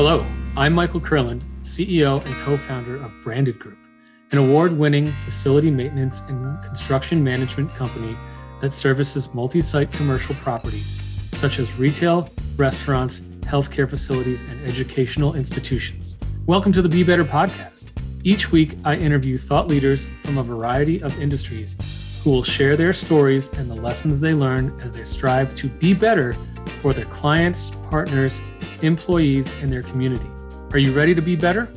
Hello, I'm Michael Kurland, CEO and co-founder of Branded Group, an award-winning facility maintenance and construction management company that services multi-site commercial properties such as retail, restaurants, healthcare facilities, and educational institutions. Welcome to the Be Better podcast. Each week, I interview thought leaders from a variety of industries who will share their stories and the lessons they learn as they strive to be better for their clients, partners, employees, and their community. Are you ready to be better?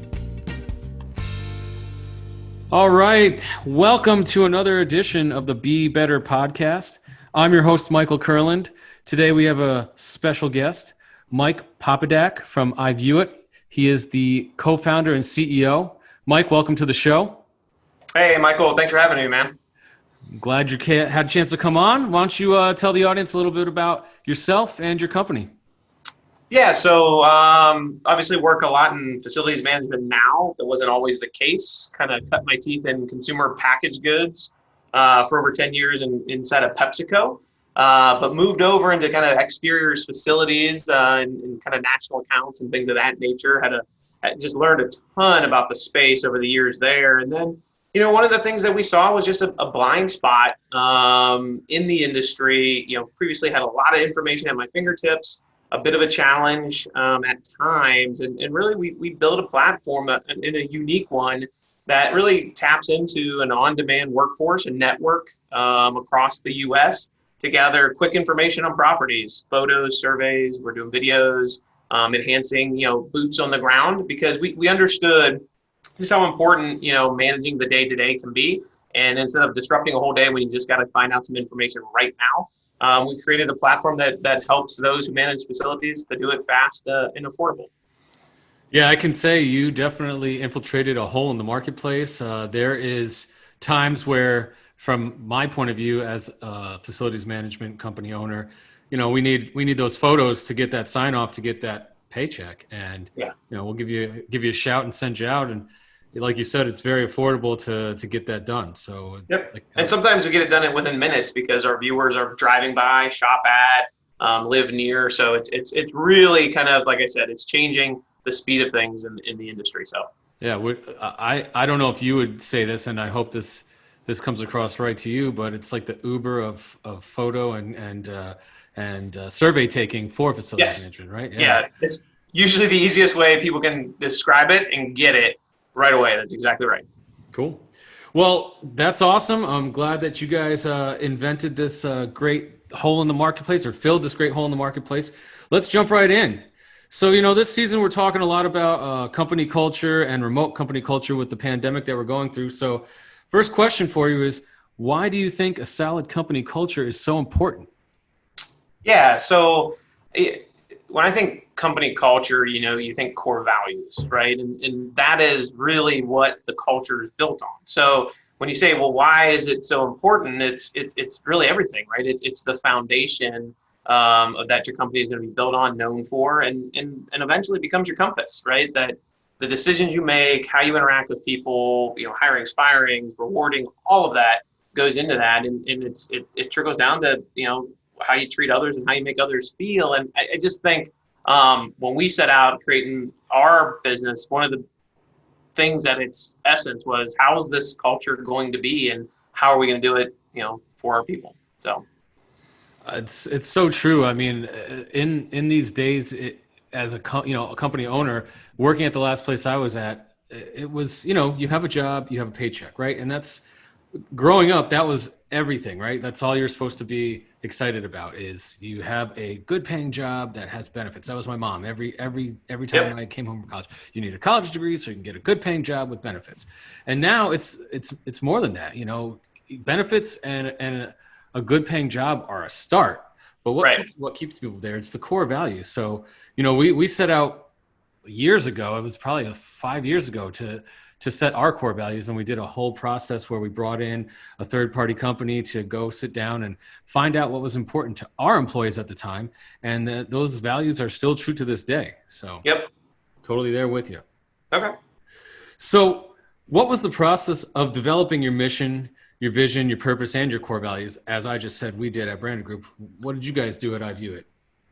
All right. Welcome to another edition of the Be Better podcast. I'm your host, Michael Kurland. Today we have a special guest, Mike Popadak from iVueit. He is the co-founder and CEO. Mike, welcome to the show. Hey, Michael. Thanks for having me, man. Glad you had a chance to come on. Why don't you tell the audience a little bit about yourself and your company? Yeah, so obviously work a lot in facilities management now. That wasn't always the case. Kind of cut my teeth in consumer packaged goods for over 10 years inside of PepsiCo, but moved over into kind of exteriors facilities and kind of national accounts and things of that nature. Had just learned a ton about the space over the years there. And then, one of the things that we saw was just a blind spot in the industry. Previously had a lot of information at my fingertips, a bit of a challenge at times. And really, we built a platform in a unique one that really taps into an on-demand workforce and network across the U.S. to gather quick information on properties, photos, surveys. We're doing videos, enhancing, boots on the ground, because we understood just how important, managing the day-to-day can be. And instead of disrupting a whole day when you just got to find out some information right now, we created a platform that helps those who manage facilities to do it fast and affordable. Yeah, I can say you definitely infiltrated a hole in the marketplace. There is times where, from my point of view as a facilities management company owner, we need those photos to get that sign off, to get that paycheck. And we'll give you a shout and send you out. And like you said, it's very affordable to get that done. So yep. And sometimes we get it done within minutes because our viewers are driving by, shop at, live near. So it's really kind of, like I said, it's changing the speed of things in the industry. So yeah, I don't know if you would say this, and I hope this comes across right to you, but it's like the Uber of photo and survey taking for facilities management, right? Yeah, it's usually the easiest way people can describe it and get it right away. That's exactly right. Cool. Well, that's awesome. I'm glad that you guys invented this great hole in the marketplace, or filled this great hole in the marketplace. Let's jump right in. So, this season we're talking a lot about company culture and remote company culture with the pandemic that we're going through. So first question for you is, why do you think a solid company culture is so important? Yeah, so when I think company culture, you think core values, right? And that is really what the culture is built on. So when you say, well, why is it so important? It's really everything, right? It's the foundation of that your company is going to be built on, known for, and eventually becomes your compass, right? That the decisions you make, how you interact with people, hiring, firing, rewarding, all of that goes into that, and it trickles down to how you treat others and how you make others feel. And I just think when we set out creating our business, one of the things at its essence was, how is this culture going to be, and how are we going to do it, for our people? So it's so true. I mean, in these days, as a company owner, working at the last place I was at, it was, you have a job, you have a paycheck, right? And that's, growing up, that was everything, right? That's all you're supposed to be excited about, is you have a good paying job that has benefits. That was my mom. Every time I came home from college, you need a college degree so you can get a good paying job with benefits. And now it's more than that. Benefits and a good paying job are a start, but what keeps people there? It's the core values. So we set out years ago. It was probably 5 years ago to set our core values. And we did a whole process where we brought in a third-party company to go sit down and find out what was important to our employees at the time. And those values are still true to this day. So totally there with you. Okay. So what was the process of developing your mission, your vision, your purpose, and your core values? As I just said, we did at Branded Group. What did you guys do at iVueit?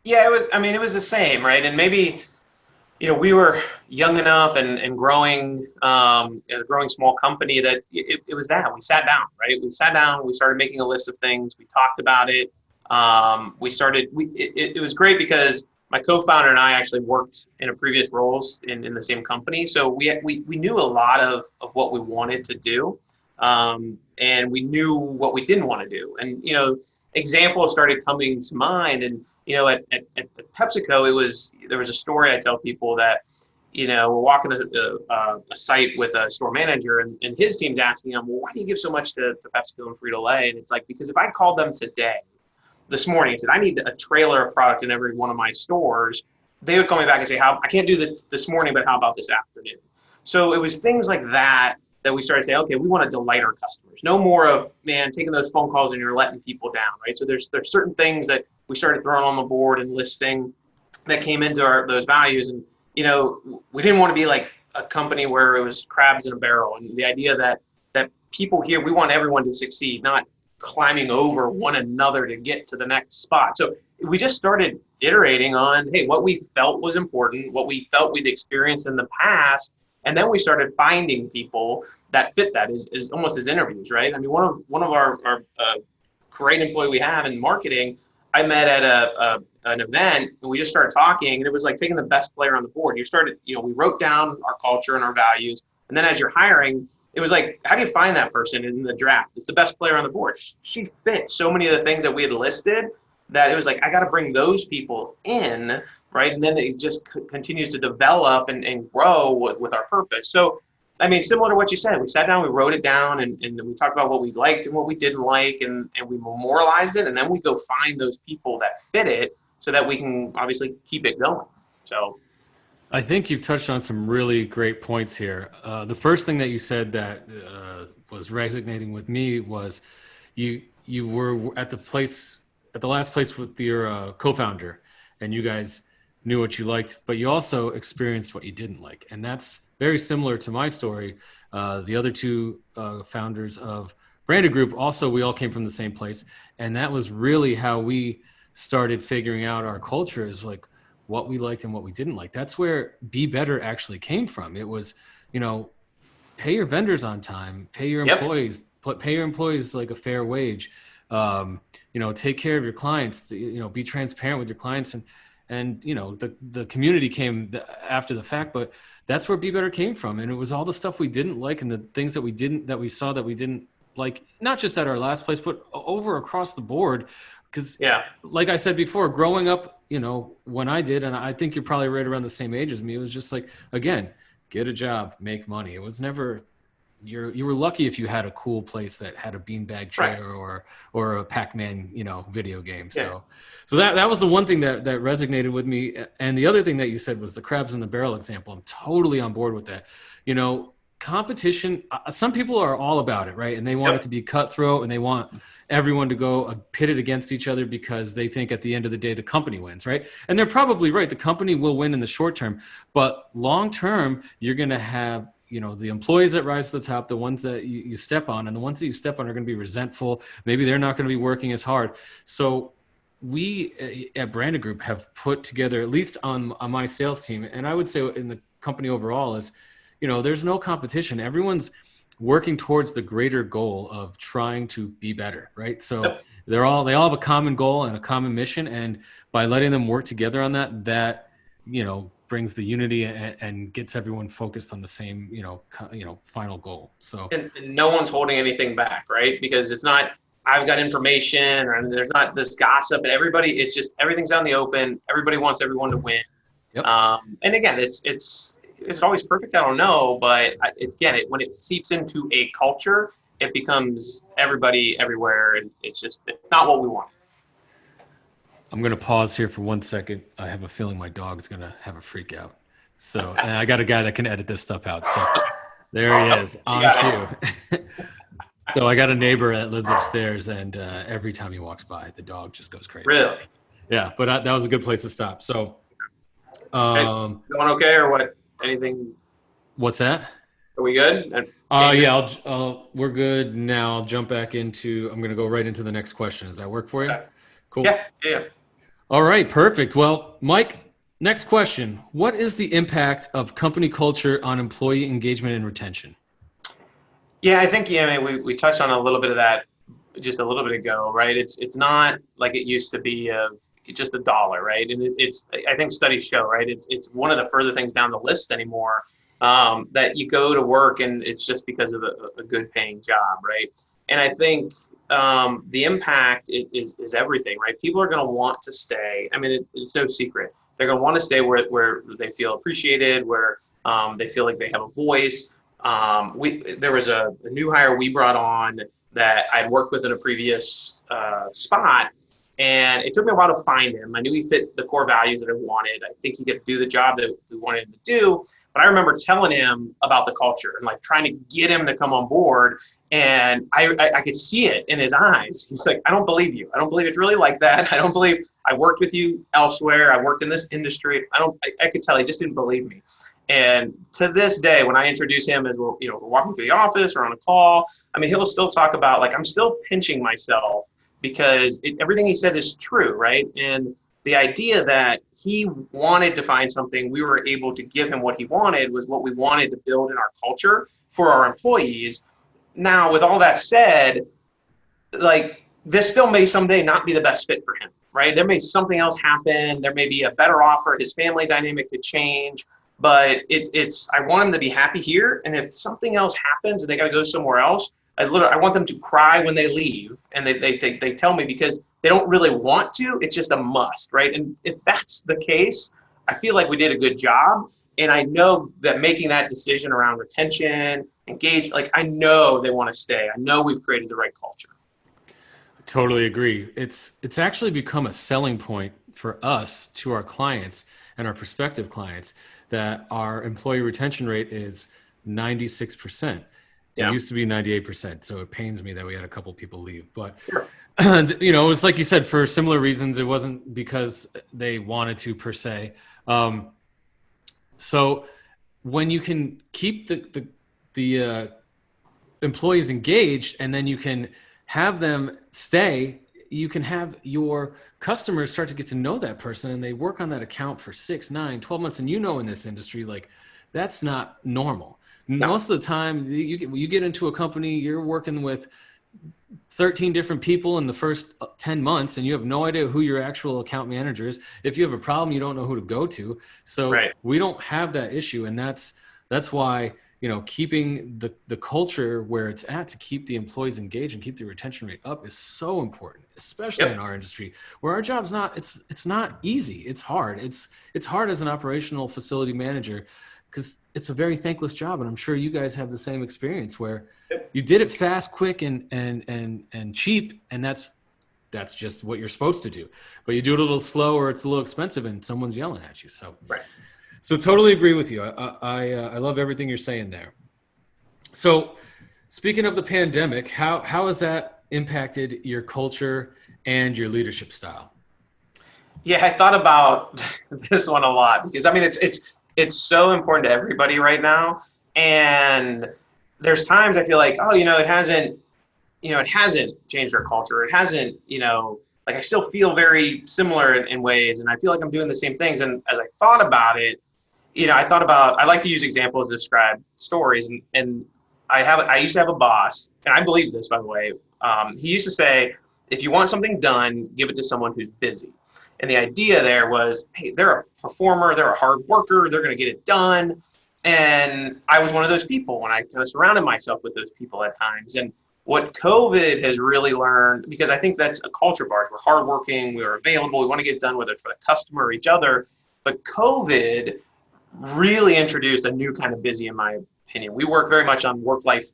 Yeah, it was the same, right? And maybe we were young enough and growing, a growing small company that it was that we sat down, right? We sat down, we started making a list of things, we talked about it. It was great because my co-founder and I actually worked in a previous roles in the same company. So we knew a lot of what we wanted to do. And we knew what we didn't want to do. And, examples started coming to mind. And, at PepsiCo, there was a story I tell people that, we're walking a site with a store manager and his team's asking him, well, why do you give so much to PepsiCo and Frito-Lay? And it's like, because if I called them today, this morning, and said, I need a trailer of product in every one of my stores, they would call me back and say, I can't do that this morning, but how about this afternoon? So it was things like that we started to say, okay, we want to delight our customers. No more of, man, taking those phone calls and you're letting people down, right? So there's certain things that we started throwing on the board and listing that came into those values. And, we didn't want to be like a company where it was crabs in a barrel. And the idea that people here, we want everyone to succeed, not climbing over one another to get to the next spot. So we just started iterating on, hey, what we felt was important, what we felt we'd experienced in the past. And then we started finding people that fit that is almost as interviews, right? I mean, one of our great employee we have in marketing, I met at an event and we just started talking, and it was like taking the best player on the board. We wrote down our culture and our values. And then as you're hiring, it was like, how do you find that person in the draft? It's the best player on the board. She fit so many of the things that we had listed that it was like, I got to bring those people in, right? And then it just continues to develop and grow with our purpose. So, I mean, similar to what you said, we sat down, we wrote it down, and we talked about what we liked and what we didn't like, and we memorialized it, and then we go find those people that fit it so that we can obviously keep it going. So I think you've touched on some really great points here. The first thing that you said that was resonating with me was you were at the last place with your co-founder, and you guys knew what you liked, but you also experienced what you didn't like, and that's very similar to my story. The other two founders of Branded Group, also, we all came from the same place, and that was really how we started figuring out our cultures, like what we liked and what we didn't like. That's where Be Better actually came from. It was, pay your vendors on time, pay your employees, pay your employees like a fair wage, take care of your clients, be transparent with your clients. And the community came after the fact, but that's where Be Better came from. And it was all the stuff we didn't like and the things that we saw that we didn't like, not just at our last place, but over across the board. Because like I said before, growing up, when I did, and I think you're probably right around the same age as me, it was just like, again, get a job, make money. It was never, you were lucky if you had a cool place that had a beanbag chair or a Pac-Man, video game. Yeah. So that was the one thing that resonated with me. And the other thing that you said was the crabs in the barrel example. I'm totally on board with that. Competition, some people are all about it, right? And they want it to be cutthroat, and they want everyone to go pitted against each other because they think at the end of the day the company wins, right? And they're probably right. The company will win in the short term, but long term, you're going to have the employees that rise to the top, the ones that you step on, and the ones that you step on are going to be resentful. Maybe they're not going to be working as hard. So we at Branded Group have put together, at least on my sales team, and I would say in the company overall, is there's no competition. Everyone's working towards the greater goal of trying to be better, right? So they all have a common goal and a common mission, and by letting them work together on that brings the unity and gets everyone focused on the same final goal. So and no one's holding anything back, right? Because it's not, I've got information, and there's not this gossip, and it's just everything's out in the open. Everybody wants everyone to win. Yep. And again, it's always perfect. I don't know, but when it seeps into a culture, it becomes everybody everywhere, and it's not what we want. I'm going to pause here for 1 second. I have a feeling my dog's going to have a freak out. So, and I got a guy that can edit this stuff out. So there he is on cue. So I got a neighbor that lives upstairs, and every time he walks by, the dog just goes crazy. Really? Yeah, but that was a good place to stop. So, going okay or what? Anything? What's that? Are we good? Yeah, we're good now. I'll jump back I'm going to go right into the next question. Does that work for you? Okay. Cool. Yeah. All right, perfect. Well, Mike, Next question. What is the impact of company culture on employee engagement and retention? Yeah, I think I mean, we touched on a little bit of that just a little bit ago, right? It's not like it used to be of just a dollar, right? And it's I think studies show, right? It's one of the further things down the list anymore, that you go to work and it's just because of a good paying job, right? And I think the impact is everything, right? People are going to want to stay. I mean, it's no secret. They're going to want to stay where they feel appreciated, where they feel like they have a voice. There was a new hire we brought on that I'd worked with in a previous spot, and it took me a while to find him. I knew he fit the core values that I wanted. I think he could do the job that we wanted him to do. But I remember telling him about the culture and like trying to get him to come on board. And I could see it in his eyes. He's like, I don't believe you. I don't believe it's really like that. I don't believe I worked with you elsewhere. I worked in this industry. I could tell he just didn't believe me. And to this day, when I introduce him as we're walking through the office or on a call, I mean, he'll still talk about like, I'm still pinching myself because everything he said is true, right? And the idea that he wanted to find something, we were able to give him what he wanted was what we wanted to build in our culture for our employees. Now, with all that said, like this still may someday not be the best fit for him, right? There may something else happen. There may be a better offer. His family dynamic could change, but I want him to be happy here. And if something else happens and they got to go somewhere else, I want them to cry when they leave, and they tell me because they don't really want to. It's just a must, right? And if that's the case, I feel like we did a good job. And I know that making that decision around retention, engage, like I know they want to stay. I know we've created the right culture. Totally agree. It's actually become a selling point for us to our clients and our prospective clients that our employee retention rate is 96%. It Yeah. used to be 98%, so it pains me that we had a couple people leave. But Sure. it's like you said, for similar reasons. It wasn't because they wanted to per se. So when you can keep the employees engaged, and then you can have them stay, you can have your customers start to get to know that person, and they work on that account for 6, 9, 12 months. And in this industry, like that's not normal. No. Most of the time you get into a company, you're working with 13 different people in the first 10 months, and you have no idea who your actual account manager is. If you have a problem, you don't know who to go to. So Right. we don't have that issue. And that's why, keeping the culture where it's at to keep the employees engaged and keep the retention rate up is so important, especially in Yep. our industry where our job's not, it's not easy. It's hard. It's hard as an operational facility manager because it's a very thankless job. And I'm sure you guys have the same experience where Yep. you did it fast, quick, and cheap. And that's just what you're supposed to do. But you do it a little slow, or it's a little expensive, and someone's yelling at you. Right. So totally agree with you. I love everything you're saying there. So speaking of the pandemic, how has that impacted your culture and your leadership style? Yeah, I thought about this one a lot because I mean it's so important to everybody right now. And there's times I feel like, oh, it hasn't changed our culture. It hasn't, like I still feel very similar in ways, and I feel like I'm doing the same things. And as I thought about it, I like to use examples to describe stories. And I used to have a boss, and I believe this, by the way. He used to say, if you want something done, give it to someone who's busy. And the idea there was, hey, they're a performer, they're a hard worker, they're going to get it done. And I was one of those people, when I kind of surrounded myself with those people at times. And what COVID has really learned, because I think that's a culture of ours, we're hardworking, we're available, we want to get done, whether it's for the customer or each other. But COVID really introduced a new kind of busy, in my opinion. We work very much on work-life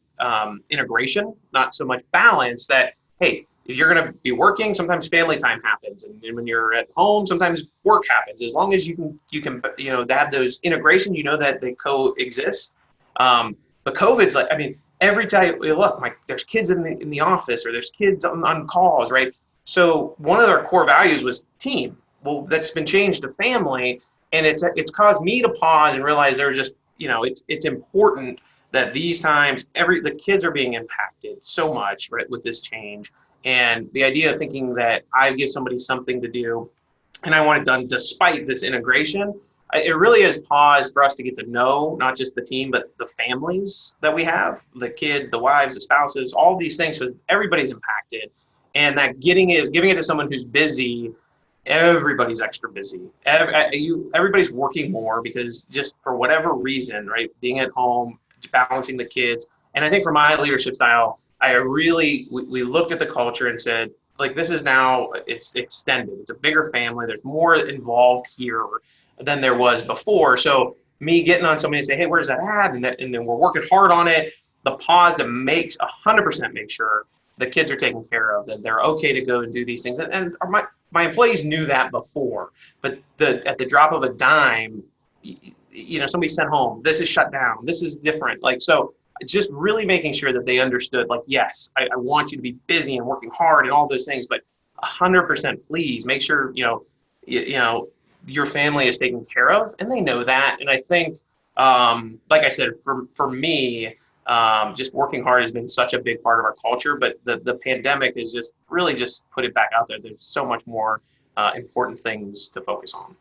integration, not so much balance. That, hey, if you're going to be working, sometimes family time happens, and when you're at home, sometimes work happens. As long as you can have those integration, that they coexist. But COVID's like, I mean, every time you look, like there's kids in the office, or there's kids on calls, right? So one of their core values was team. Well, that's been changed to family, and it's caused me to pause and realize they're just, it's important that these times the kids are being impacted so much, right, with this change. And the idea of thinking that I give somebody something to do, and I want it done despite this integration. It really is pause for us to get to know not just the team, but the families that we have, the kids, the wives, the spouses, all these things, because everybody's impacted. And that giving it to someone who's busy, everybody's extra busy. Everybody's working more because just for whatever reason, right? Being at home, balancing the kids. And I think for my leadership style, we looked at the culture and said, like, this is now, it's extended. It's a bigger family. There's more involved here than there was before. So me getting on somebody and say, hey, where's that at? And then we're working hard on it. The pause that makes 100% make sure the kids are taken care of, that they're okay to go and do these things. And my employees knew that before, but at the drop of a dime, somebody sent home, this is shut down, this is different. Like, so just really making sure that they understood, like, yes, I want you to be busy and working hard and all those things, but 100% please make sure, your family is taken care of, and they know that. And I think, like I said, for me, just working hard has been such a big part of our culture, but the pandemic has just really just put it back out there. There's so much more important things to focus on.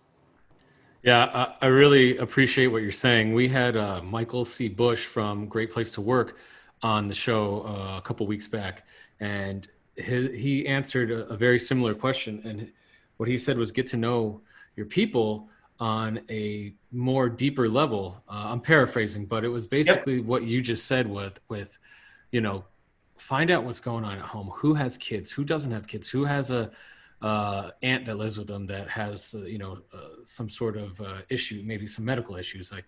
Yeah, I really appreciate what you're saying. We had Michael C. Bush from Great Place to Work on the show a couple weeks back, and he answered a very similar question. And what he said was, get to know your people on a more deeper level. I'm paraphrasing, but it was basically what you just said with, find out what's going on at home. Who has kids? Who doesn't have kids? Who has a aunt that lives with them that has, some sort of issue, maybe some medical issues, like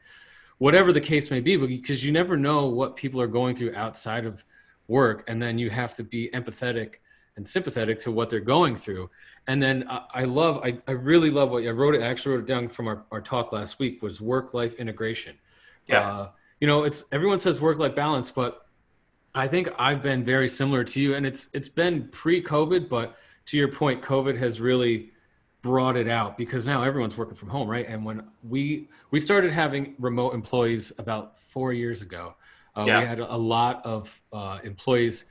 whatever the case may be, because you never know what people are going through outside of work. And then you have to be empathetic and sympathetic to what they're going through. And then I really love what I actually wrote it down from our talk last week, was work-life integration. Yeah. It's everyone says work-life balance, but I think I've been very similar to you, and it's been pre-COVID, but to your point, COVID has really brought it out because now everyone's working from home, right? And when we started having remote employees about 4 years ago, we had a lot of employees,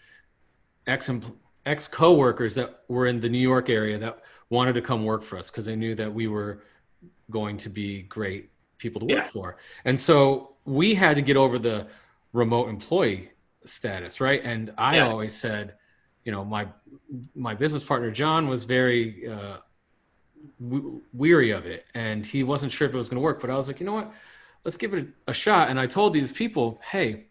ex coworkers that were in the New York area that wanted to come work for us because they knew that we were going to be great people to work for. And so we had to get over the remote employee status, right? And I always said, my business partner, John, was very weary of it, and he wasn't sure if it was going to work, but I was like, you know what, let's give it a shot. And I told these people, hey,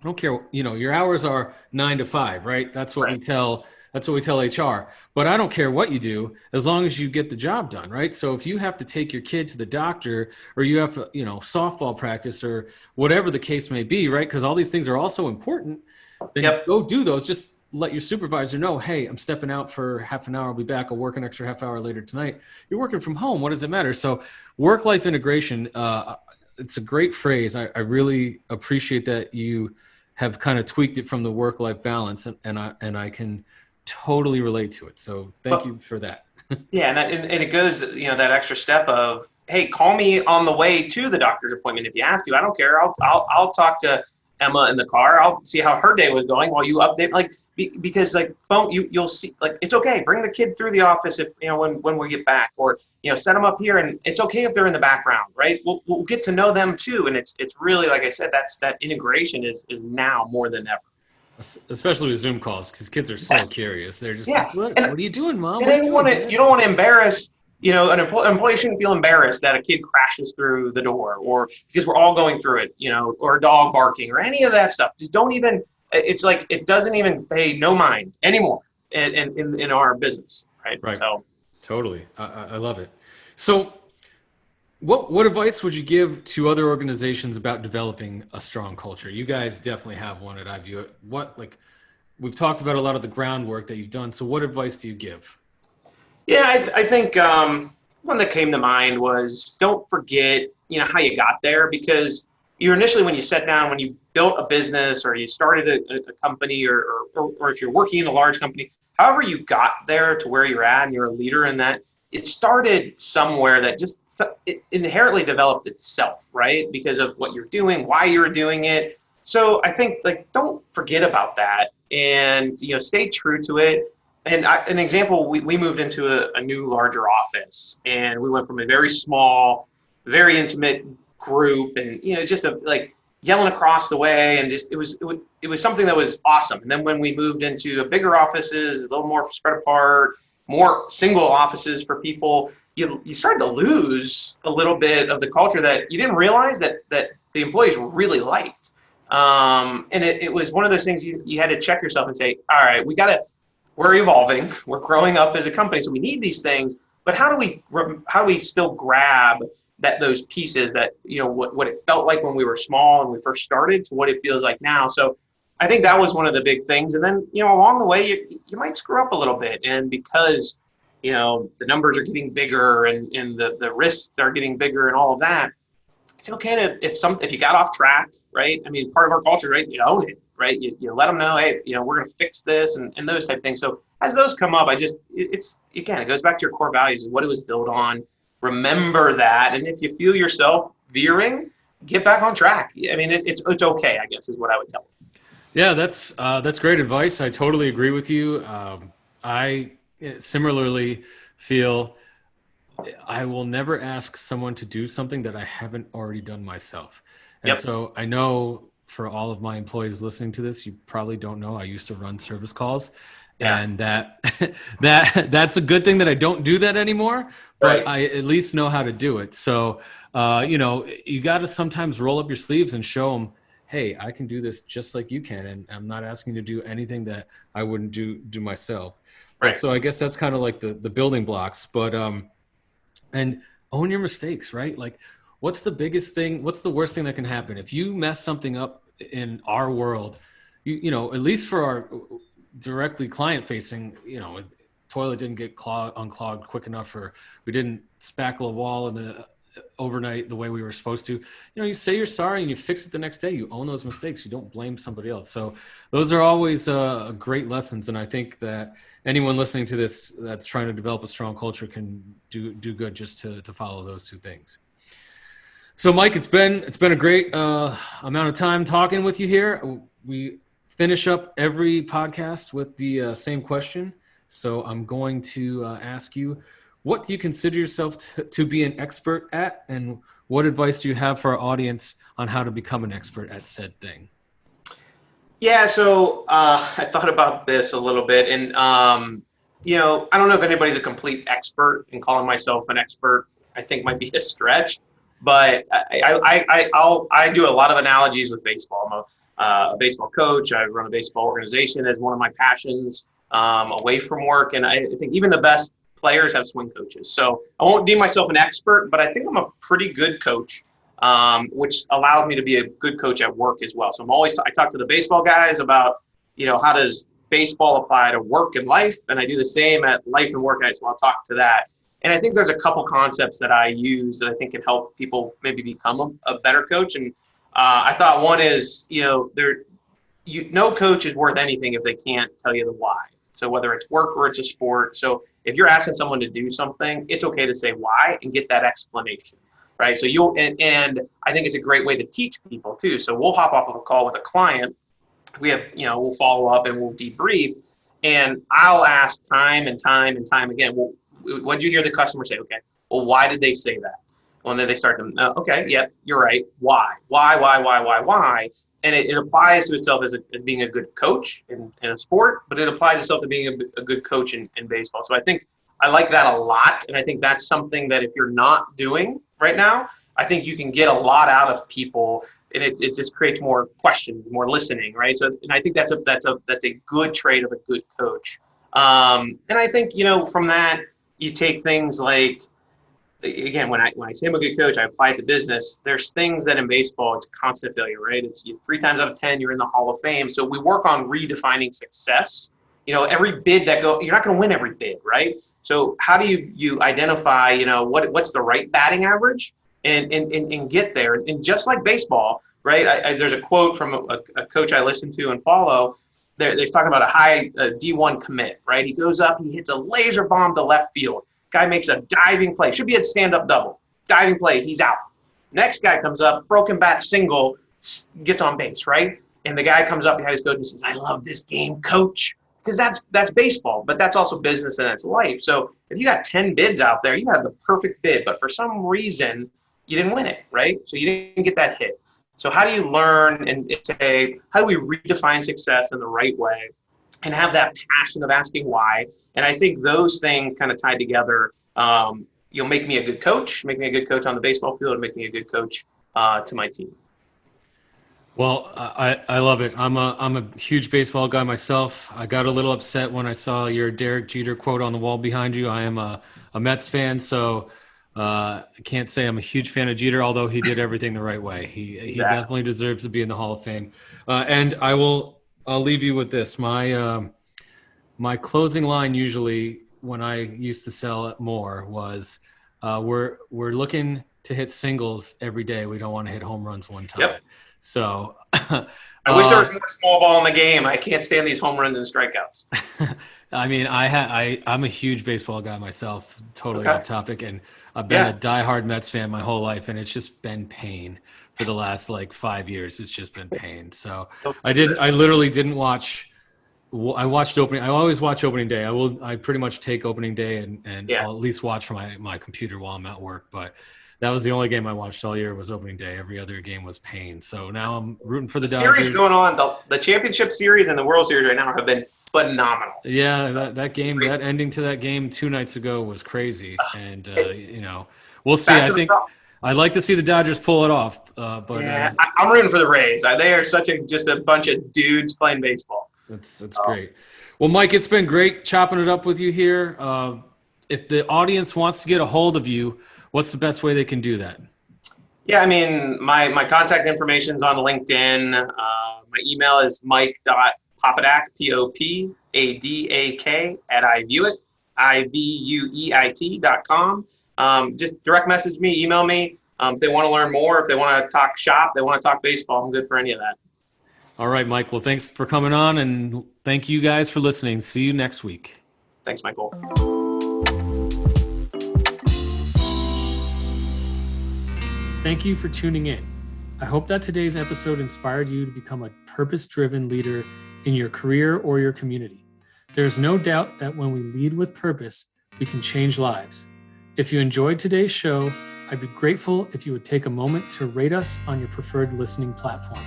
I don't care, your hours are 9 to 5, right? That's what we tell HR, but I don't care what you do as long as you get the job done, right? So if you have to take your kid to the doctor, or you have, softball practice, or whatever the case may be, right? Because all these things are also important. Then go do those. Just let your supervisor know, hey, I'm stepping out for half an hour. I'll be back. I'll work an extra half hour later tonight. You're working from home. What does it matter? So work-life integration, it's a great phrase. I really appreciate that you have kind of tweaked it from the work-life balance, and I can totally relate to it. So thank you for that. And it goes, that extra step of, hey, call me on the way to the doctor's appointment if you have to. I don't care. I'll talk to Emma in the car. I'll see how her day was going while you update, because phone, you'll see, it's okay. Bring the kid through the office if, when we get back, or, set them up here, and it's okay if they're in the background, right? We'll get to know them too. And it's really, like I said, that integration is now more than ever. Especially with Zoom calls, because kids are so curious. They're just like, what are you doing, Mom? You don't want to embarrass, an employee shouldn't feel embarrassed that a kid crashes through the door, or because we're all going through it, or a dog barking, or any of that stuff. Just don't even, it's like, it doesn't even pay no mind anymore in our business, right? Right. So. Totally. I love it. So what advice would you give to other organizations about developing a strong culture? You guys definitely have one at iVueit. We've talked about a lot of the groundwork that you've done. So what advice do you give? Yeah, I think one that came to mind was, don't forget, how you got there, because you initially, when you sat down, when you built a business, or you started a company, or if you're working in a large company, however you got there to where you're at and you're a leader in that, it started somewhere that it inherently developed itself, right? Because of what you're doing, why you're doing it. So I think, don't forget about that, and, stay true to it. an example, we moved into a new, larger office, and we went from a very small, very intimate group, and just like yelling across the way, and just it was something that was awesome. And then when we moved into a bigger offices, a little more spread apart, more single offices for people, you started to lose a little bit of the culture that you didn't realize that the employees really liked. And it was one of those things you had to check yourself and say, all right, we're evolving, we're growing up as a company, so we need these things. But how do we still grab those pieces that what it felt like when we were small and we first started to what it feels like now? So I think that was one of the big things. And then along the way you might screw up a little bit, and because the numbers are getting bigger and the risks are getting bigger and all of that, it's okay to if you got off track, right? I mean, part of our culture, right? You own it, right? You let them know, hey, we're going to fix this and those type of things. So as those come up, it goes back to your core values and what it was built on. Remember that, and if you feel yourself veering, get back on track. I mean, it's okay, I guess, is what I would tell them. Yeah, that's great advice. I totally agree with you. I similarly feel I will never ask someone to do something that I haven't already done myself. And Yep. so I know for all of my employees listening to this, you probably don't know I used to run service calls, Yeah. and that's a good thing that I don't do that anymore, but Right. I at least know how to do it. So you got to sometimes roll up your sleeves and show them, hey, I can do this just like you can, and I'm not asking you to do anything that I wouldn't do myself. But Right. so I guess that's kind of like the building blocks. But and own your mistakes, right? Like, what's the biggest thing? What's the worst thing that can happen if you mess something up in our world? At least for our directly client facing, toilet didn't get unclogged quick enough, or we didn't spackle a wall in the overnight the way we were supposed to. You say you're sorry and you fix it the next day. You own those mistakes. You don't blame somebody else. So those are always great lessons, and I think that anyone listening to this that's trying to develop a strong culture can do good just to follow those two things. So Mike, it's been a great amount of time talking with you here. We finish up every podcast with the same question. So I'm going to ask you, what do you consider yourself to be an expert at, and what advice do you have for our audience on how to become an expert at said thing? Yeah, so I thought about this a little bit, and I don't know if anybody's a complete expert, and calling myself an expert, I think, might be a stretch. But I do a lot of analogies with baseball. I'm a baseball coach. I run a baseball organization as one of my passions away from work, and I think even the best players have swing coaches. So I won't deem myself an expert, but I think I'm a pretty good coach, which allows me to be a good coach at work as well. So I talk to the baseball guys about, how does baseball apply to work and life? And I do the same at life and work. So I'll talk to that. And I think there's a couple concepts that I use that I think can help people maybe become a better coach. And I thought one is, no coach is worth anything if they can't tell you the why. So whether it's work or it's a sport. So if you're asking someone to do something, it's okay to say why and get that explanation, right? So and I think it's a great way to teach people too. So we'll hop off of a call with a client. We'll follow up and we'll debrief, and I'll ask time and time and time again, well, what did you hear the customer say? Okay, well, why did they say that? Well, and then they start to, okay, yep, you're right. Why? And it applies to itself as being a good coach in a sport, but it applies itself to being a good coach in baseball. So I think I like that a lot. And I think that's something that if you're not doing right now, I think you can get a lot out of people, and it just creates more questions, more listening, right? So, and I think that's a good trait of a good coach. And I think, from that, you take things like, again, when I say I'm a good coach, I apply it to business. There's things that in baseball, it's constant failure, right? It's 3 times out of 10, you're in the Hall of Fame. So we work on redefining success. Every bid you're not going to win every bid, right? So how do you identify, what's the right batting average and get there? And just like baseball, right? There's a quote from a coach I listen to and follow. They're talking about a high D1 commit, right? He goes up, he hits a laser bomb to left field. Guy makes a diving play. Should be a stand-up double. Diving play, he's out. Next guy comes up, broken bat single, gets on base, right? And the guy comes up behind his coach and says, I love this game, coach. because that's baseball, but that's also business and it's life. So if you got 10 bids out there, you have the perfect bid, but for some reason you didn't win it, right? So you didn't get that hit. So how do you learn and say, how do we redefine success in the right way and have that passion of asking why? And I think those things kind of tied together, you'll make me a good coach, make me a good coach on the baseball field, and make me a good coach to my team. Well, I love it. I'm a huge baseball guy myself. I got a little upset when I saw your Derek Jeter quote on the wall behind you. I am a Mets fan, so I can't say I'm a huge fan of Jeter, although he did everything the right way. He definitely deserves to be in the Hall of Fame. And I'll leave you with this. My closing line usually when I used to sell it more was, we're looking to hit singles every day. We don't want to hit home runs one time. Yep. So I wish there was more small ball in the game. I can't stand these home runs and strikeouts. I mean, I'm a huge baseball guy myself, totally Okay. off topic. And I've been a diehard Mets fan my whole life, and it's just been pain for the last like 5 years. It's just been pain. So I literally didn't watch. I watched opening. I always watch opening day. I pretty much take opening day and I'll at least watch from my computer while I'm at work. But that was the only game I watched all year was opening day. Every other game was pain. So now I'm rooting for the Dodgers. Series going on. The championship series and the World Series right now have been phenomenal. Yeah, that game, that ending to that game 2 nights ago was crazy. And, we'll see. I think I'd like to see the Dodgers pull it off. But yeah, I'm rooting for the Rays. They are just a bunch of dudes playing baseball. That's great. Well, Mike, it's been great chopping it up with you here. If the audience wants to get a hold of you, what's the best way they can do that? Yeah, I mean, my contact information is on LinkedIn. My email is mike.popadak, Popadak, at iVueit, ivueit.com. Just direct message me, email me. If they want to learn more, if they want to talk shop, they want to talk baseball, I'm good for any of that. All right, Mike. Well, thanks for coming on, and thank you guys for listening. See you next week. Thanks, Michael. Thank you for tuning in. I hope that today's episode inspired you to become a purpose-driven leader in your career or your community. There's no doubt that when we lead with purpose, we can change lives. If you enjoyed today's show, I'd be grateful if you would take a moment to rate us on your preferred listening platform.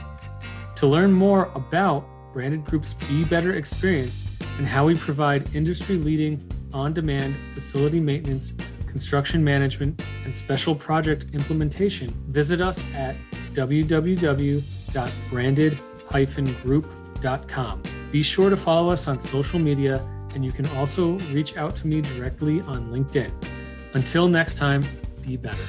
To learn more about Branded Group's Be Better experience and how we provide industry-leading, on-demand facility maintenance, construction management, and special project implementation, visit us at www.branded-group.com. Be sure to follow us on social media, and you can also reach out to me directly on LinkedIn. Until next time, be better.